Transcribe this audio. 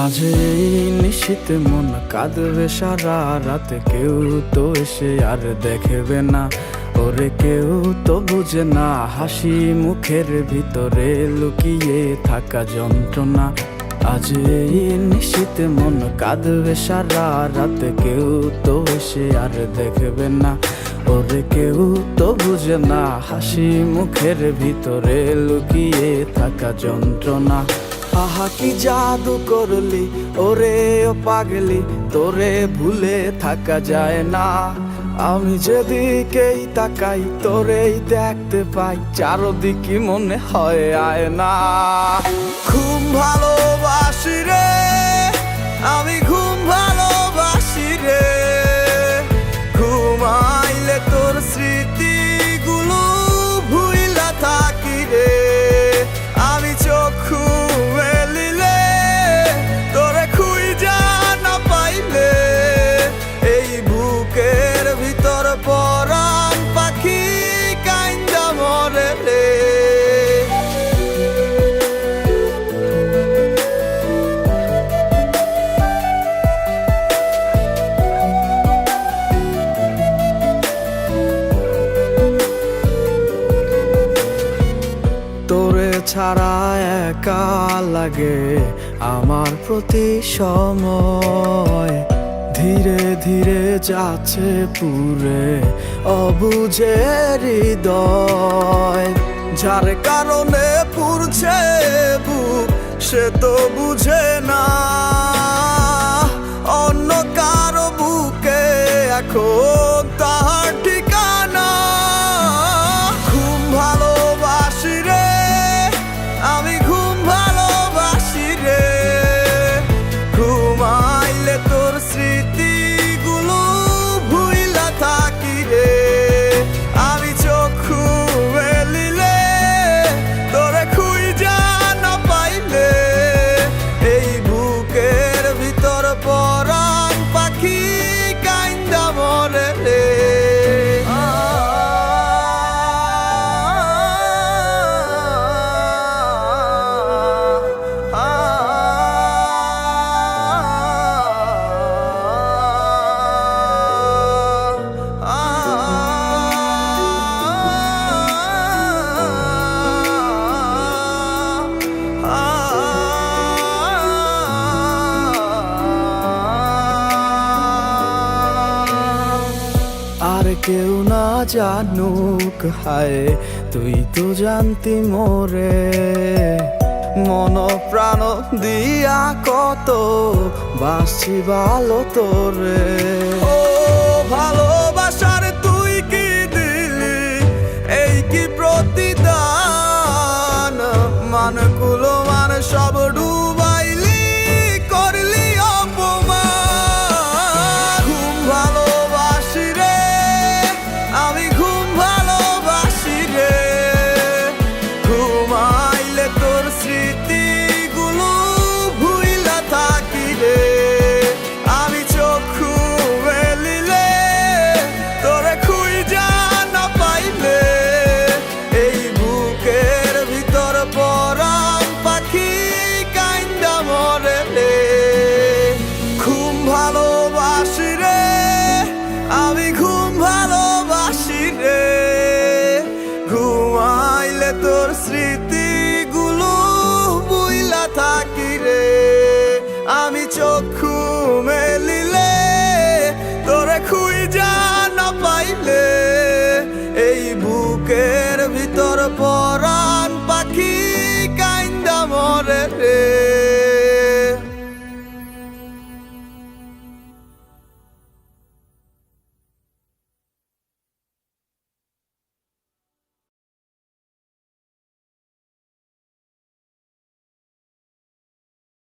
আজ এই নিশীথে মন কাঁদবে সারা রাত, কেউ তো এসে আর দেখবে না, ওরে কেউ তো বুঝে না হাসি মুখের ভিতরে লুকিয়ে থাকা যন্ত্রণা। আজ এই নিশীথে মন কাঁদবে সারা রাত, কেউ তো এসে আর দেখবে না, ওরে কেউ তো বুঝে না হাসি মুখের ভিতরে লুকিয়ে থাকা যন্ত্রণা। আহা কি জাদু করলি ওরে ও পাগলি, তোরে ভুলে থাকা যায় না। আমি যেদিকেই তাকাই তোরেই দেখতে পাই, চারদিকে মনে হয় আয়না। ঘুম ভালোবাসি রে আমি, ঘুম ভালোবাসি রে, ঘুমাইলে তোর স্মৃতিগুলো ভুইলা থাকি রে। আমি চক্ষু মেলিলে তোরে খুঁজা না পাইলে, এই বুকের ভিতর পরাণ পাখি কাইন্দা মরে রে। তোরে ছাড়া একা লাগে আমার প্রতি সময়, ধীরে ধীরে যাচ্ছে পুরে অবুঝে হৃদয়। যার কারণে পুরছে বুক সে তো বুঝে না, অন্য কারো বুকে এখন তাহার ঠিকানা। ঘুম ভালোবাসি রে আমি, ঘুম ভালোবাসি রে, ঘুমাইলে তোর স্মৃতিগুলো ভুইলা থাকি রে। আমি চক্ষু মেলিলে তোরে খুঁজা না পাইলে, এই বুকের ভিতর পরাণ পাখি কাইন্দা মরে রে। আর কেউ না জানুক হায়, তুই তো জানতি মোরে, মন প্রাণ দিয়া কত বাসছি ভালো তোরে। ও ভালোবাসার তুই কি দিলি, এই কি প্রতিদান, মান